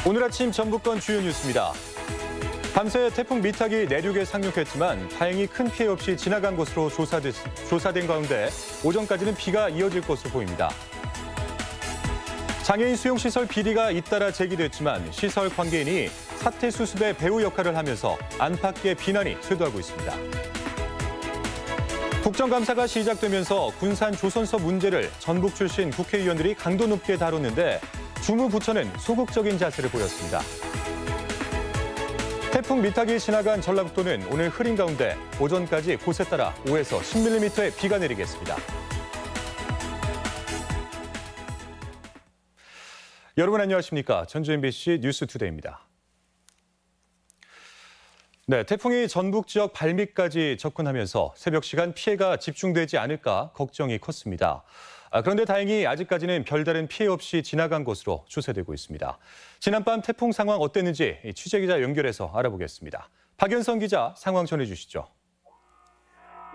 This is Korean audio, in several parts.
오늘 아침 전북권 주요 뉴스입니다. 밤새 태풍 미탁이 내륙에 상륙했지만 다행히 큰 피해 없이 지나간 것으로 조사된 가운데 오전까지는 비가 이어질 것으로 보입니다. 장애인 수용시설 비리가 잇따라 제기됐지만 시설 관계인이 사태 수습의 배후 역할을 하면서 안팎의 비난이 쇄도하고 있습니다. 국정감사가 시작되면서 군산 조선소 문제를 전북 출신 국회의원들이 강도 높게 다뤘는데 주무부처는 소극적인 자세를 보였습니다. 태풍 미탁이 지나간 전라북도는 오늘 흐린 가운데 오전까지 곳에 따라 5에서 10mm의 비가 내리겠습니다. 여러분 안녕하십니까? 전주 MBC 뉴스투데이입니다. 네, 태풍이 전북 지역 발밑까지 접근하면서 새벽 시간 피해가 집중되지 않을까 걱정이 컸습니다. 그런데 다행히 아직까지는 별다른 피해 없이 지나간 것으로 추세되고 있습니다. 지난밤 태풍 상황 어땠는지 취재기자 연결해서 알아보겠습니다. 박연성 기자 상황 전해주시죠.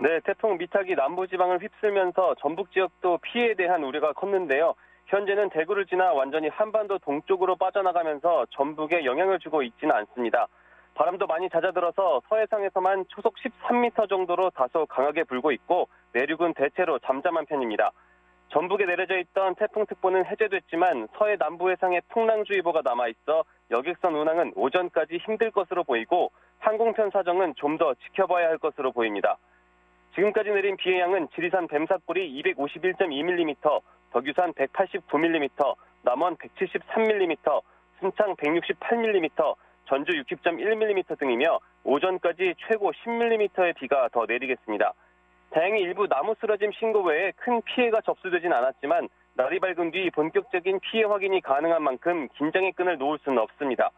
네, 태풍 미탁이 남부지방을 휩쓸면서 전북 지역도 피해에 대한 우려가 컸는데요. 현재는 대구를 지나 완전히 한반도 동쪽으로 빠져나가면서 전북에 영향을 주고 있지는 않습니다. 바람도 많이 잦아들어서 서해상에서만 초속 13m 정도로 다소 강하게 불고 있고 내륙은 대체로 잠잠한 편입니다. 전북에 내려져 있던 태풍특보는 해제됐지만 서해 남부 해상에 풍랑주의보가 남아있어 여객선 운항은 오전까지 힘들 것으로 보이고 항공편 사정은 좀 더 지켜봐야 할 것으로 보입니다. 지금까지 내린 비의 양은 지리산 뱀사골이 251.2mm, 덕유산 189mm, 남원 173mm, 순창 168mm, 전주 60.1mm 등이며 오전까지 최고 10mm의 비가 더 내리겠습니다. 다행히 일부 나무 쓰러짐 신고 외에 큰 피해가 접수되진 않았지만 날이 밝은 뒤 본격적인 피해 확인이 가능한 만큼 긴장의 끈을 놓을 수는 없습니다.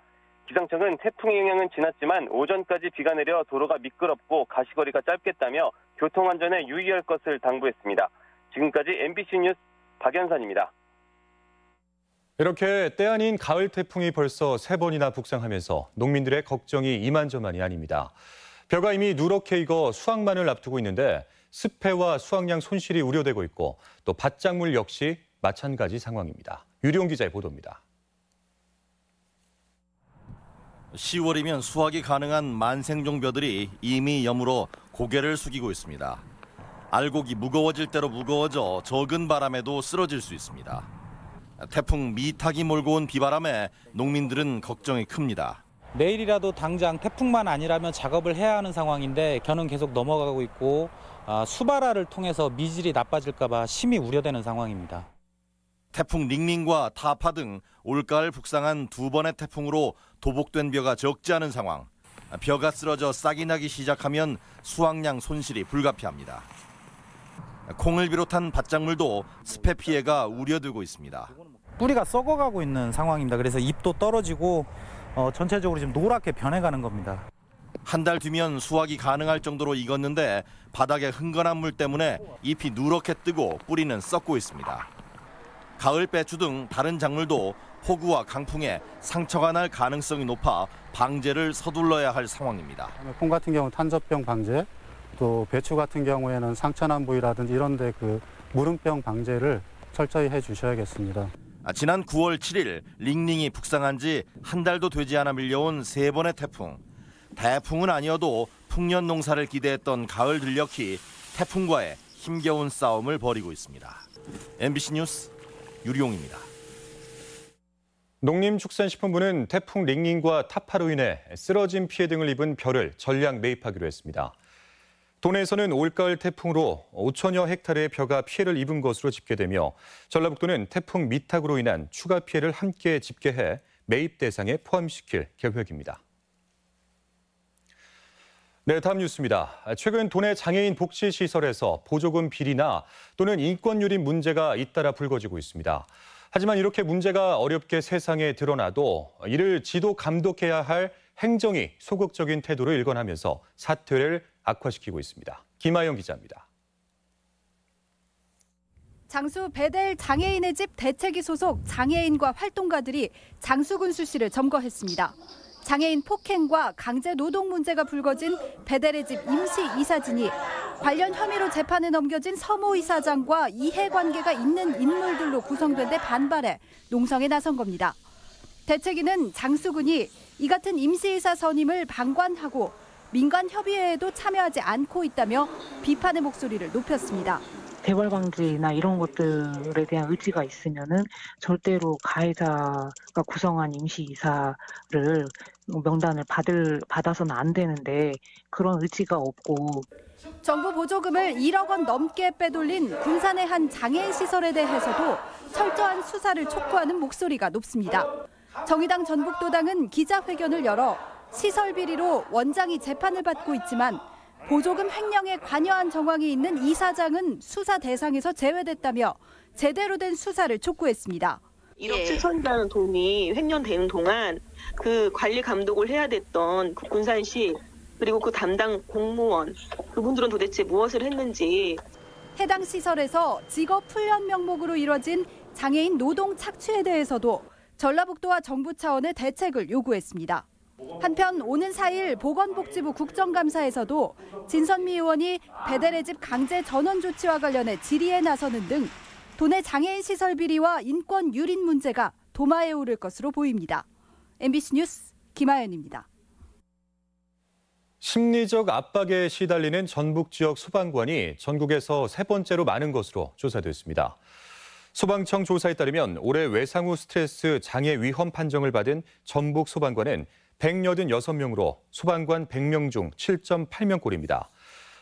기상청은 태풍의 영향은 지났지만 오전까지 비가 내려 도로가 미끄럽고 가시거리가 짧겠다며 교통안전에 유의할 것을 당부했습니다. 지금까지 MBC 뉴스 박연선입니다. 이렇게 때 아닌 가을 태풍이 벌써 3번이나 북상하면서 농민들의 걱정이 이만저만이 아닙니다. 벼가 이미 누렇게 익어 수확만을 앞두고 있는데 습해와 수확량 손실이 우려되고 있고 또 밭작물 역시 마찬가지 상황입니다. 유리용 기자의 보도입니다. 10월이면 수확이 가능한 만생종 벼들이 이미 여물어 고개를 숙이고 있습니다. 알곡이 무거워질 대로 무거워져 적은 바람에도 쓰러질 수 있습니다. 태풍 미탁이 몰고 온 비바람에 농민들은 걱정이 큽니다. 내일이라도 당장 태풍만 아니라면 작업을 해야 하는 상황인데 겨는 계속 넘어가고 있고 수발화를 통해서 미질이 나빠질까 봐 심히 우려되는 상황입니다. 태풍 링링과 타파 등 올가을 북상한 2번의 태풍으로 도복된 벼가 적지 않은 상황. 벼가 쓰러져 싹이 나기 시작하면 수확량 손실이 불가피합니다. 콩을 비롯한 밭작물도 습해 피해가 우려되고 있습니다. 뿌리가 썩어가고 있는 상황입니다. 그래서 잎도 떨어지고 전체적으로 지금 노랗게 변해가는 겁니다. 한 달 뒤면 수확이 가능할 정도로 익었는데 바닥에 흥건한 물 때문에 잎이 누렇게 뜨고 뿌리는 썩고 있습니다. 가을 배추 등 다른 작물도 폭우와 강풍에 상처가 날 가능성이 높아 방제를 서둘러야 할 상황입니다. 콩 같은 경우 탄저병 방제, 또 배추 같은 경우에는 상처난 부위라든지 이런 데 그 무름병 방제를 철저히 해 주셔야겠습니다. 지난 9월 7일 링링이 북상한 지 한 달도 되지 않아 밀려온 3번의 태풍. 대풍은 아니어도 풍년 농사를 기대했던 가을 들녘이 태풍과의 힘겨운 싸움을 벌이고 있습니다. MBC 뉴스 유리용입니다. 농림축산식품부는 태풍 링링과 타파로 인해 쓰러짐 피해 등을 입은 벼를 전량 매입하기로 했습니다. 도내에서는 올가을 태풍으로 5천여 헥타르의 벼가 피해를 입은 것으로 집계되며 전라북도는 태풍 미탁으로 인한 추가 피해를 함께 집계해 매입 대상에 포함시킬 계획입니다. 네, 다음 뉴스입니다. 최근 도내 장애인 복지시설에서 보조금 비리나 또는 인권 유린 문제가 잇따라 불거지고 있습니다. 하지만 이렇게 문제가 어렵게 세상에 드러나도 이를 지도 감독해야 할 행정이 소극적인 태도를 일관하면서 사태를 악화시키고 있습니다. 김아영 기자입니다. 장수 베델 장애인의 집 대책위 소속 장애인과 활동가들이 장수군수 씨를 점거했습니다. 장애인 폭행과 강제 노동 문제가 불거진 베델의 집 임시 이사진이 관련 혐의로 재판에 넘겨진 서모 이사장과 이해관계가 있는 인물들로 구성된 데 반발해 농성에 나선 겁니다. 대책위는 장수군이 이 같은 임시이사 선임을 방관하고 민간협의회에도 참여하지 않고 있다며 비판의 목소리를 높였습니다. 재벌 방지나 이런 것들에 대한 의지가 있으면은 절대로 가해자가 구성한 임시이사를 명단을 받아서는 안 되는데 그런 의지가 없고. 정부 보조금을 1억 원 넘게 빼돌린 군산의 한 장애인 시설에 대해서도 철저한 수사를 촉구하는 목소리가 높습니다. 정의당 전북도당은 기자회견을 열어 시설 비리로 원장이 재판을 받고 있지만 보조금 횡령에 관여한 정황이 있는 이사장은 수사 대상에서 제외됐다며 제대로 된 수사를 촉구했습니다. 1억 7천이라는 돈이 횡령되는 동안 그 관리 감독을 해야 됐던 그 군산시 그리고 그 담당 공무원 그분들은 도대체 무엇을 했는지. 해당 시설에서 직업 훈련 명목으로 이뤄진 장애인 노동 착취에 대해서도 전라북도와 정부 차원의 대책을 요구했습니다. 한편 오는 4일 보건복지부 국정감사에서도 진선미 의원이 배달의 집 강제 전원 조치와 관련해 질의에 나서는 등 도내 장애인 시설 비리와 인권 유린 문제가 도마에 오를 것으로 보입니다. MBC 뉴스 김하연입니다. 심리적 압박에 시달리는 전북 지역 소방관이 전국에서 세 번째로 많은 것으로 조사됐습니다. 소방청 조사에 따르면 올해 외상 후 스트레스 장애 위험 판정을 받은 전북 소방관은 186명으로 소방관 100명 중 7.8명꼴입니다.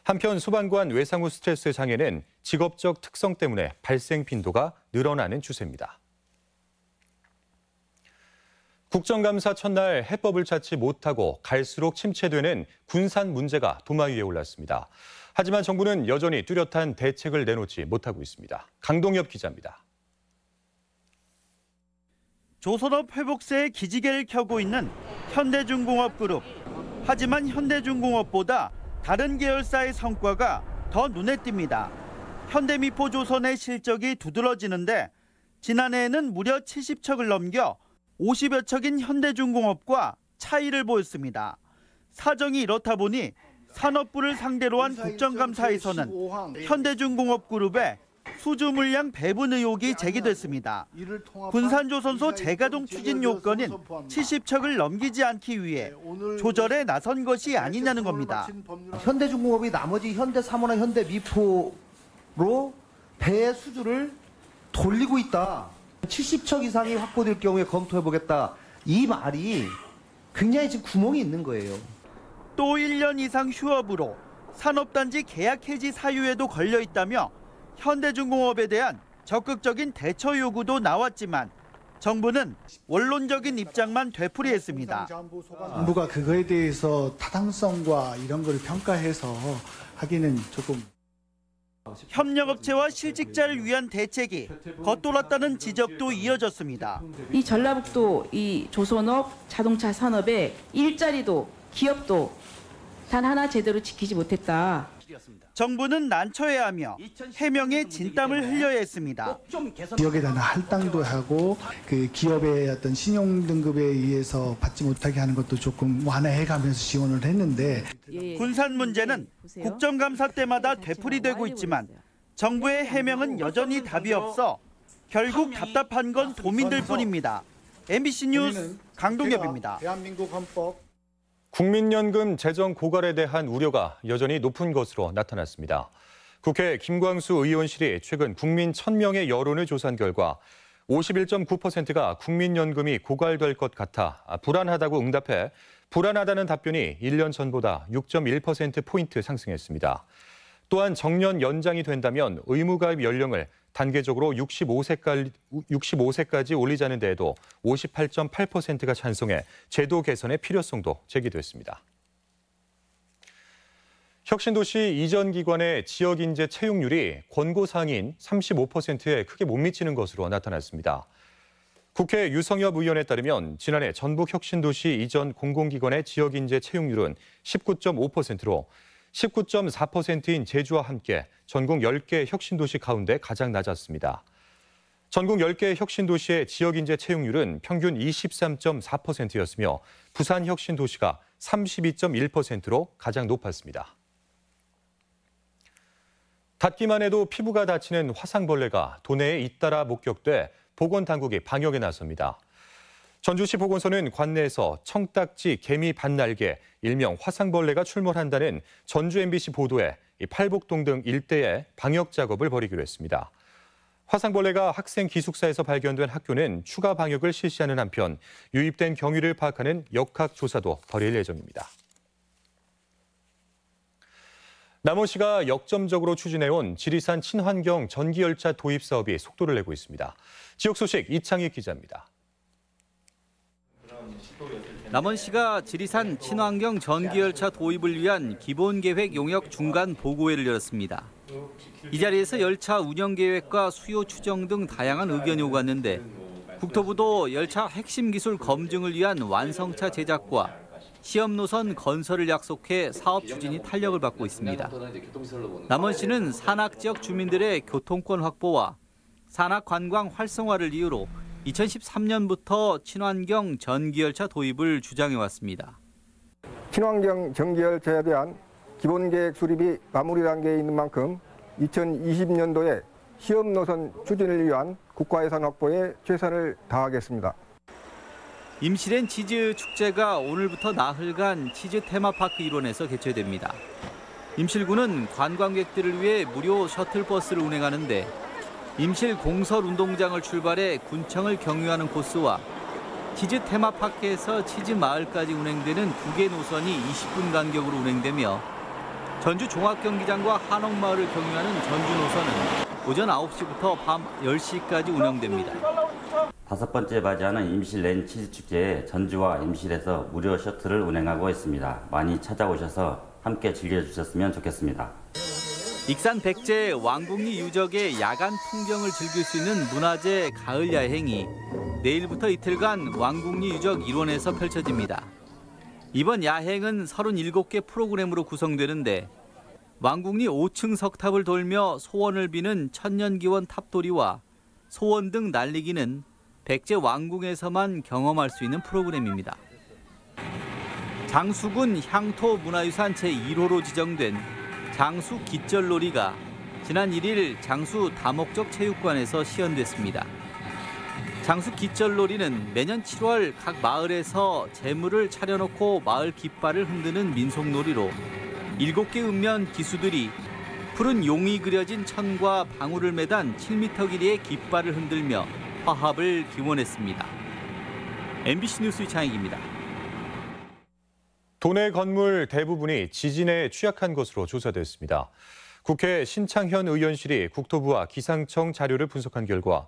한편 소방관 외상 후 스트레스 장애는 직업적 특성 때문에 발생 빈도가 늘어나는 추세입니다. 국정감사 첫날 해법을 찾지 못하고 갈수록 침체되는 군산 문제가 도마 위에 올랐습니다. 하지만 정부는 여전히 뚜렷한 대책을 내놓지 못하고 있습니다. 강동엽 기자입니다. 조선업 회복세에 기지개를 켜고 있는 현대중공업그룹. 하지만 현대중공업보다 다른 계열사의 성과가 더 눈에 띕니다. 현대미포조선의 실적이 두드러지는데 지난해에는 무려 70척을 넘겨 50여 척인 현대중공업과 차이를 보였습니다. 사정이 이렇다 보니 산업부를 상대로 한 국정감사에서는 현대중공업그룹의 수주 물량 배분 의혹이 제기됐습니다. 군산조선소 재가동 추진 요건인 70척을 넘기지 않기 위해 조절에 나선 것이 아니냐는 겁니다. 현대중공업이 나머지 현대사모나 현대미포로 배 수주를 돌리고 있다. 70척 이상이 확보될 경우에 검토해보겠다. 이 말이 굉장히 지금 구멍이 있는 거예요. 또 1년 이상 휴업으로 산업단지 계약 해지 사유에도 걸려 있다며 현대중공업에 대한 적극적인 대처 요구도 나왔지만 정부는 원론적인 입장만 되풀이했습니다. 정부가 그거에 대해서 타당성과 이런 걸 평가해서 하기는 조금. 협력업체와 실직자를 위한 대책이 겉돌았다는 지적도 이어졌습니다. 이 전라북도 이 조선업 자동차 산업의 일자리도 기업도 단 하나 제대로 지키지 못했다. 정부는 난처해야 하며 해명에 진땀을 흘려야 했습니다. 지역에 대한 할당도 하고 그 기업의 어떤 신용 등급에 의해서 받지 못하게 하는 것도 조금 완화해가면서 지원을 했는데 군산 문제는 국정감사 때마다 되풀이되고 있지만 정부의 해명은 여전히 답이 없어 결국 답답한 건 도민들 뿐입니다. MBC 뉴스 강동엽입니다. 대한민국 헌법 국민연금 재정 고갈에 대한 우려가 여전히 높은 것으로 나타났습니다. 국회 김광수 의원실이 최근 국민 1,000명의 여론을 조사한 결과 51.9%가 국민연금이 고갈될 것 같아 불안하다고 응답해 불안하다는 답변이 1년 전보다 6.1%포인트 상승했습니다. 또한 정년 연장이 된다면 의무가입 연령을 단계적으로 65세까지 올리자는 데에도 58.8%가 찬성해 제도 개선의 필요성도 제기됐습니다. 혁신도시 이전 기관의 지역인재 채용률이 권고사항인 35%에 크게 못 미치는 것으로 나타났습니다. 국회 유성엽 의원에 따르면 지난해 전북 혁신도시 이전 공공기관의 지역인재 채용률은 19.5%로 19.4%인 제주와 함께 전국 10개 혁신도시 가운데 가장 낮았습니다. 전국 10개 혁신도시의 지역인재 채용률은 평균 23.4%였으며 부산 혁신도시가 32.1%로 가장 높았습니다. 닿기만 해도 피부가 다치는 화상벌레가 도내에 잇따라 목격돼 보건당국이 방역에 나섭니다. 전주시 보건소는 관내에서 청딱지, 개미 반날개, 일명 화상벌레가 출몰한다는 전주 MBC 보도에 팔복동 등 일대에 방역 작업을 벌이기로 했습니다. 화상벌레가 학생 기숙사에서 발견된 학교는 추가 방역을 실시하는 한편 유입된 경위를 파악하는 역학조사도 벌일 예정입니다. 남원시가 역점적으로 추진해온 지리산 친환경 전기열차 도입 사업이 속도를 내고 있습니다. 지역 소식 이창익 기자입니다. 남원시가 지리산 친환경 전기열차 도입을 위한 기본계획 용역 중간 보고회를 열었습니다. 이 자리에서 열차 운영 계획과 수요 추정 등 다양한 의견이 오갔는데 국토부도 열차 핵심 기술 검증을 위한 완성차 제작과 시험 노선 건설을 약속해 사업 추진이 탄력을 받고 있습니다. 남원시는 산악 지역 주민들의 교통권 확보와 산악 관광 활성화를 이유로 2013년부터 친환경 전기열차 도입을 주장해왔습니다. 친환경 전기열차에 대한 기본계획 수립이 마무리 단계에 있는 만큼 2020년도에 시험 노선 추진을 위한 국가 예산 확보에 최선을 다하겠습니다. 임실엔 치즈 축제가 오늘부터 나흘간 치즈 테마파크 일원에서 개최됩니다. 임실군은 관광객들을 위해 무료 셔틀버스를 운행하는데 임실 공설 운동장을 출발해 군청을 경유하는 코스와 치즈 테마파크에서 치즈 마을까지 운행되는 2개 노선이 20분 간격으로 운행되며 전주 종합경기장과 한옥마을을 경유하는 전주 노선은 오전 9시부터 밤 10시까지 운영됩니다. 5번째 맞이하는 임실 랜 치즈 축제에 전주와 임실에서 무료 셔틀을 운행하고 있습니다. 많이 찾아오셔서 함께 즐겨주셨으면 좋겠습니다. 익산 백제 왕궁리 유적의 야간 풍경을 즐길 수 있는 문화재 가을 야행이 내일부터 이틀간 왕궁리 유적 일원에서 펼쳐집니다. 이번 야행은 37개 프로그램으로 구성되는데 왕궁리 5층 석탑을 돌며 소원을 비는 천년기원 탑돌이와 소원 등 날리기는 백제 왕궁에서만 경험할 수 있는 프로그램입니다. 장수군 향토 문화유산 제1호로 지정된 장수 깃절놀이가 지난 1일 장수 다목적 체육관에서 시연됐습니다. 장수 깃절놀이는 매년 7월 각 마을에서 재물을 차려놓고 마을 깃발을 흔드는 민속놀이로 7개 읍면 기수들이 푸른 용이 그려진 천과 방울을 매단 7m 길이의 깃발을 흔들며 화합을 기원했습니다. MBC 뉴스 이창익입니다. 도내 건물 대부분이 지진에 취약한 것으로 조사됐습니다. 국회 신창현 의원실이 국토부와 기상청 자료를 분석한 결과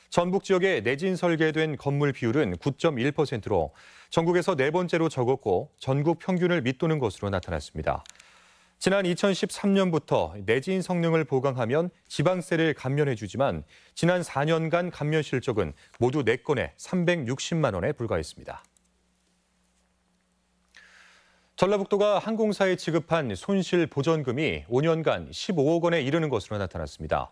전북 지역에 내진 설계된 건물 비율은 9.1%로 전국에서 4번째로 적었고 전국 평균을 밑도는 것으로 나타났습니다. 지난 2013년부터 내진 성능을 보강하면 지방세를 감면해주지만 지난 4년간 감면 실적은 모두 4건에 360만 원에 불과했습니다. 전라북도가 항공사에 지급한 손실 보전금이 5년간 15억 원에 이르는 것으로 나타났습니다.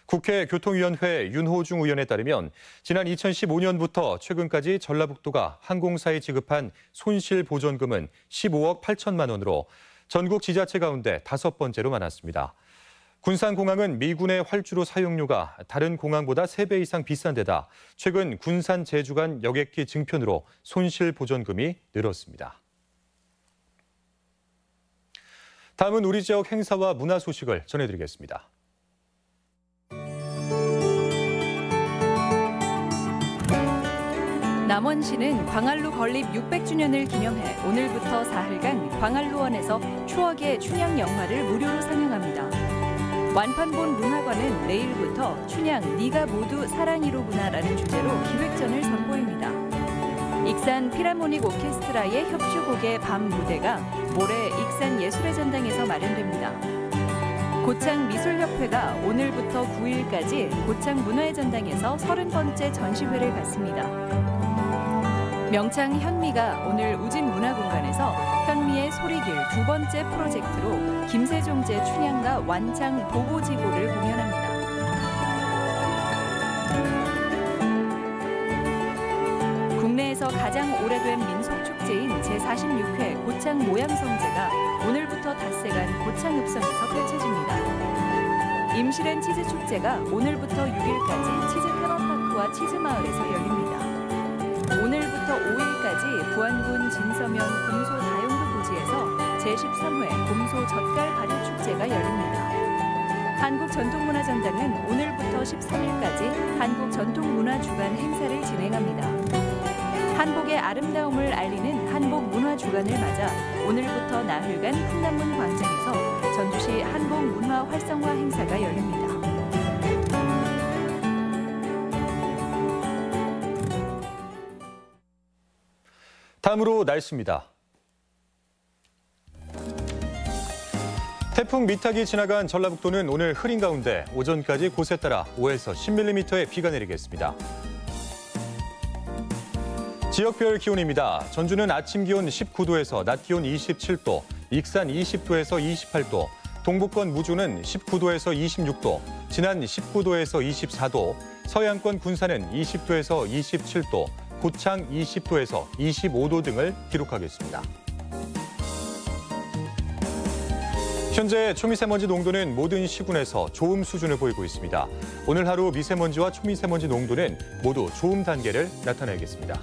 국회 교통위원회 윤호중 의원에 따르면 지난 2015년부터 최근까지 전라북도가 항공사에 지급한 손실 보전금은 15억 8천만 원으로 전국 지자체 가운데 5번째로 많았습니다. 군산공항은 미군의 활주로 사용료가 다른 공항보다 3배 이상 비싼 데다 최근 군산 제주 간 여객기 증편으로 손실 보전금이 늘었습니다. 다음은 우리 지역 행사와 문화 소식을 전해드리겠습니다. 남원시는 광안루 건립 600주년을 기념해 오늘부터 사흘간 광안루원에서 추억의 춘향 영화를 무료로 상영합니다. 완판본 문화관은 내일부터 춘향 네가 모두 사랑이로구나라는 주제로 기획전을 선보입니다. 익산 필하모닉 오케스트라의 협주곡의 밤 무대가 모레 익산 예술의 전당에서 마련됩니다. 고창미술협회가 오늘부터 9일까지 고창 문화의 전당에서 30번째 전시회를 갖습니다. 명창 현미가 오늘 우진문화공간에서 현미의 소리길 2번째 프로젝트로 김세종제 춘향가 완창 보고지고를 공연합니다. 국내에서 가장 오래된 민속축제인 제46회 고창 모양성제가 오늘부터 닷새간 고창읍성에서 펼쳐집니다. 임실엔 치즈축제가 오늘부터 6일까지 치즈 테마파크와 치즈마을에서 열립니다. 오늘부터 5일까지 부안군 진서면 곰소 다용도 부지에서 제13회 곰소 젓갈 발효 축제가 열립니다. 한국전통문화전당은 오늘부터 13일까지 한국전통문화주간 행사를 진행합니다. 한복의 아름다움을 알리는 한복문화주간을 맞아 오늘부터 나흘간 풍남문 광장에서 전주시 한복문화 활성화 행사가 열립니다. 다음으로 날씨입니다. 태풍 미탁이 지나간 전라북도는 오늘 흐린 가운데 오전까지 곳에 따라 5에서 10mm의 비가 내리겠습니다. 지역별 기온입니다. 전주는 아침 기온 19도에서 낮 기온 27도, 익산 20도에서 28도, 동북권 무주는 19도에서 26도, 진안 19도에서 24도, 서해안권 군산은 20도에서 27도, 고창 20도에서 25도 등을 기록하겠습니다. 현재 초미세먼지 농도는 모든 시군에서 좋음 수준을 보이고 있습니다. 오늘 하루 미세먼지와 초미세먼지 농도는 모두 좋음 단계를 나타내겠습니다.